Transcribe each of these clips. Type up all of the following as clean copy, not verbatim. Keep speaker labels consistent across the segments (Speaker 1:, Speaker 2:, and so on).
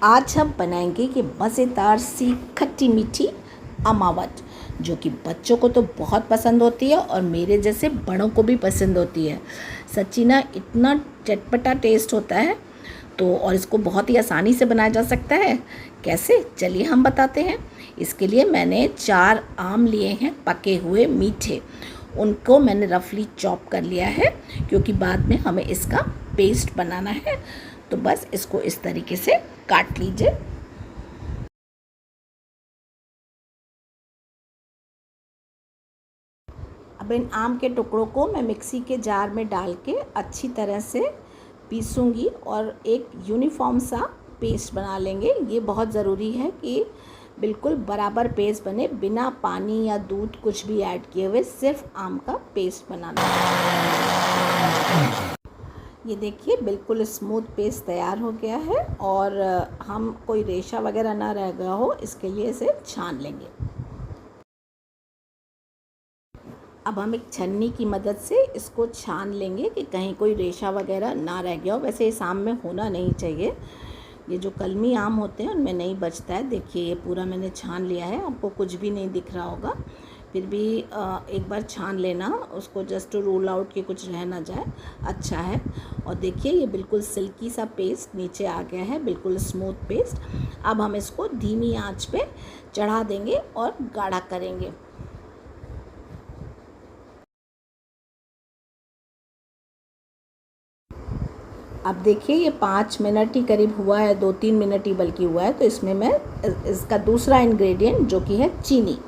Speaker 1: आज हम बनाएंगे ये मज़ेदार सी खट्टी मीठी अमावट, जो कि बच्चों को तो बहुत पसंद होती है और मेरे जैसे बड़ों को भी पसंद होती है। सच्ची ना, इतना चटपटा टेस्ट होता है। तो और इसको बहुत ही आसानी से बनाया जा सकता है। कैसे, चलिए हम बताते हैं। इसके लिए मैंने 4 आम लिए हैं, पके हुए मीठे। उनको मैंने रफली चॉप कर लिया है, क्योंकि बाद में हमें इसका पेस्ट बनाना है। तो बस इसको इस तरीके से काट लीजिए। अब इन आम के टुकड़ों को मैं मिक्सी के जार में डाल के अच्छी तरह से पीसूँगी और एक यूनिफॉर्म सा पेस्ट बना लेंगे। ये बहुत ज़रूरी है कि बिल्कुल बराबर पेस्ट बने, बिना पानी या दूध कुछ भी ऐड किए हुए, सिर्फ आम का पेस्ट बनाना है। ये देखिए, बिल्कुल स्मूथ पेस्ट तैयार हो गया है और हम कोई रेशा वगैरह ना रह गया हो, इसके लिए इसे छान लेंगे। अब हम एक छन्नी की मदद से इसको छान लेंगे कि कहीं कोई रेशा वगैरह ना रह गया हो। वैसे इस आम में होना नहीं चाहिए, ये जो कलमी आम होते हैं उनमें नहीं बचता है। देखिए, ये पूरा मैंने छान लिया है, आपको कुछ भी नहीं दिख रहा होगा। फिर भी एक बार छान लेना उसको, जस्ट टू रूल आउट कि कुछ रह ना जाए। अच्छा है। और देखिए, ये बिल्कुल सिल्की सा पेस्ट नीचे आ गया है, बिल्कुल स्मूथ पेस्ट। अब हम इसको धीमी आंच पे चढ़ा देंगे और गाढ़ा करेंगे। अब देखिए, ये 5 मिनट ही करीब हुआ है, 2-3 मिनट ही बल्कि हुआ है। तो इसमें मैं इसका दूसरा इंग्रेडिएंट जो कि है चीनी,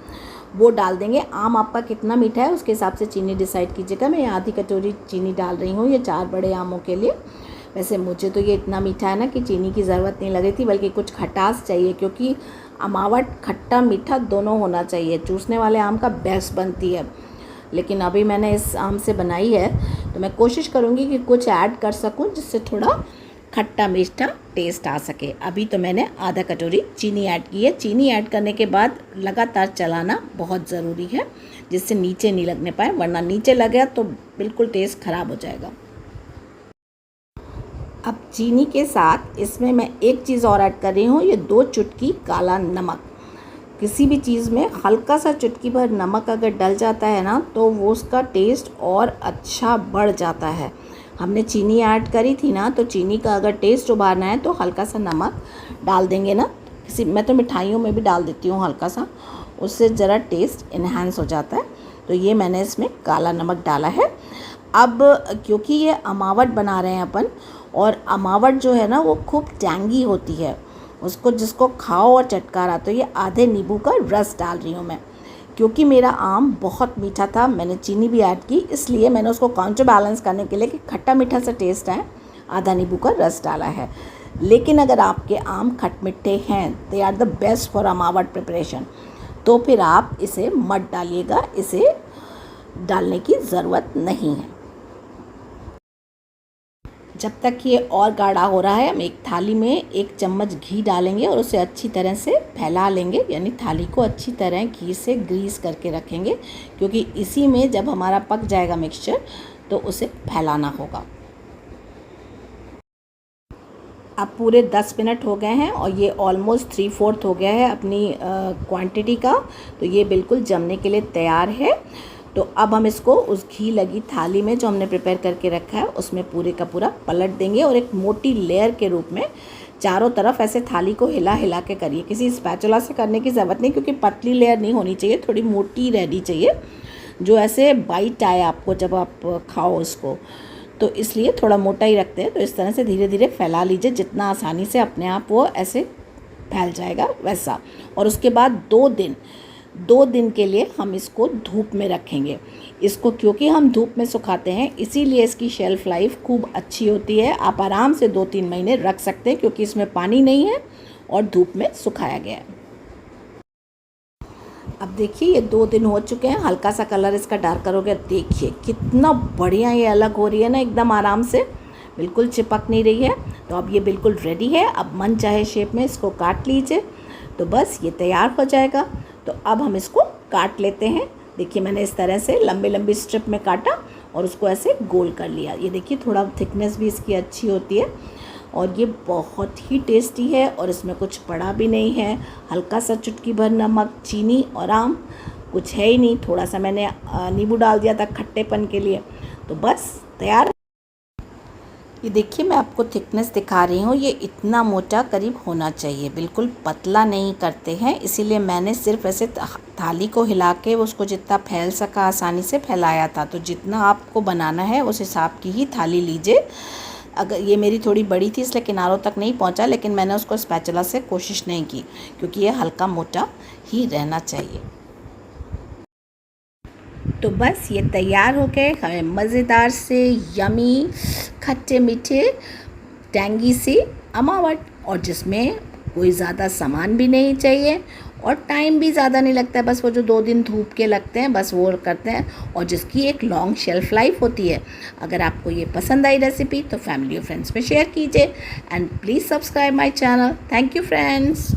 Speaker 1: वो डाल देंगे। आम आपका कितना मीठा है उसके हिसाब से चीनी डिसाइड कीजिएगा। मैं आधी कटोरी चीनी डाल रही हूँ, ये 4 बड़े आमों के लिए। वैसे मुझे तो ये इतना मीठा है ना कि चीनी की ज़रूरत नहीं लग रही थी, बल्कि कुछ खटास चाहिए, क्योंकि अमावट खट्टा मीठा दोनों होना चाहिए। चूसने वाले आम का बेस्ट बनती है, लेकिन अभी मैंने इस आम से बनाई है तो मैं कोशिश करूँगी कि कुछ ऐड कर सकूँ जिससे थोड़ा खट्टा मीठा टेस्ट आ सके। अभी तो मैंने आधा कटोरी चीनी ऐड की है। चीनी ऐड करने के बाद लगातार चलाना बहुत ज़रूरी है, जिससे नीचे नहीं लगने पाए, वरना नीचे लग गया तो बिल्कुल टेस्ट ख़राब हो जाएगा। अब चीनी के साथ इसमें मैं एक चीज़ और ऐड कर रही हूँ, ये 2 चुटकी काला नमक। किसी भी चीज़ में हल्का सा चुटकी भर नमक अगर डल जाता है ना, तो वो उसका टेस्ट और अच्छा बढ़ जाता है। हमने चीनी ऐड करी थी ना, तो चीनी का अगर टेस्ट उभारना है तो हल्का सा नमक डाल देंगे ना। मैं तो मिठाइयों में भी डाल देती हूँ हल्का सा, उससे ज़रा टेस्ट इन्हांस हो जाता है। तो ये मैंने इसमें काला नमक डाला है। अब क्योंकि ये अमावट बना रहे हैं अपन, और अमावट जो है ना वो खूब टैंगी होती है, उसको जिसको खाओ और चटकारा, तो ये आधे नींबू का रस डाल रही हूँ मैं। क्योंकि मेरा आम बहुत मीठा था, मैंने चीनी भी ऐड की, इसलिए मैंने उसको काउंटर बैलेंस करने के लिए कि खट्टा मीठा सा टेस्ट आए, आधा नींबू का रस डाला है। लेकिन अगर आपके आम खटमिट्ठे हैं, they are the best for amavat preparation, तो फिर आप इसे मत डालिएगा, इसे डालने की ज़रूरत नहीं है। जब तक ये और गाढ़ा हो रहा है, हम एक थाली में 1 चम्मच घी डालेंगे और उसे अच्छी तरह से फैला लेंगे, यानी थाली को अच्छी तरह घी से ग्रीस करके रखेंगे, क्योंकि इसी में जब हमारा पक जाएगा मिक्सचर तो उसे फैलाना होगा। अब पूरे 10 मिनट हो गए हैं और ये ऑलमोस्ट 3/4 हो गया है अपनी क्वांटिटी का, तो ये बिल्कुल जमने के लिए तैयार है। तो अब हम इसको उस घी लगी थाली में जो हमने प्रिपेयर करके रखा है उसमें पूरे का पूरा पलट देंगे, और एक मोटी लेयर के रूप में चारों तरफ ऐसे थाली को हिला हिला के करिए। किसी स्पैचुला से करने की ज़रूरत नहीं, क्योंकि पतली लेयर नहीं होनी चाहिए, थोड़ी मोटी रहनी चाहिए, जो ऐसे बाइट आए आपको जब आप खाओ उसको, तो इसलिए थोड़ा मोटा ही रखते हैं। तो इस तरह से धीरे धीरे फैला लीजिए, जितना आसानी से अपने आप वो ऐसे फैल जाएगा वैसा। और उसके बाद 2 दिन के लिए हम इसको धूप में रखेंगे। इसको क्योंकि हम धूप में सुखाते हैं, इसीलिए इसकी शेल्फ़ लाइफ खूब अच्छी होती है। आप आराम से 2-3 महीने रख सकते हैं, क्योंकि इसमें पानी नहीं है और धूप में सुखाया गया है। अब देखिए, ये 2 दिन हो चुके हैं, हल्का सा कलर इसका डार्कर हो गया। देखिए कितना बढ़िया ये अलग हो रही है ना, एकदम आराम से, बिल्कुल चिपक नहीं रही है। तो अब ये बिल्कुल रेडी है। अब मन चाहे शेप में इसको काट लीजिए, तो बस ये तैयार हो जाएगा। तो अब हम इसको काट लेते हैं। देखिए, मैंने इस तरह से लंबी लंबी स्ट्रिप में काटा और उसको ऐसे गोल कर लिया। ये देखिए, थोड़ा थिकनेस भी इसकी अच्छी होती है। और ये बहुत ही टेस्टी है और इसमें कुछ पड़ा भी नहीं है। हल्का सा चुटकी भर नमक, चीनी और आम, कुछ है ही नहीं। थोड़ा सा मैंने नींबू डाल दिया था खट्टेपन के लिए। तो बस तैयार। ये देखिए, मैं आपको थिकनेस दिखा रही हूँ। ये इतना मोटा करीब होना चाहिए, बिल्कुल पतला नहीं करते हैं, इसीलिए मैंने सिर्फ ऐसे थाली को हिला के उसको जितना फैल सका आसानी से फैलाया था। तो जितना आपको बनाना है उस हिसाब की ही थाली लीजिए। अगर ये मेरी थोड़ी बड़ी थी इसलिए किनारों तक नहीं पहुँचा, लेकिन मैंने उसको स्पैचुला से कोशिश नहीं की क्योंकि ये हल्का मोटा ही रहना चाहिए। तो बस ये तैयार हो गए हमें मज़ेदार से यमी खट्टे मीठे टैंगी से अमावट, और जिसमें कोई ज़्यादा सामान भी नहीं चाहिए और टाइम भी ज़्यादा नहीं लगता है। बस वो जो 2 दिन धूप के लगते हैं बस वो करते हैं, और जिसकी एक लॉन्ग शेल्फ़ लाइफ होती है। अगर आपको ये पसंद आई रेसिपी तो फैमिली और फ्रेंड्स में शेयर कीजिए and please subscribe my channel. Thank you friends.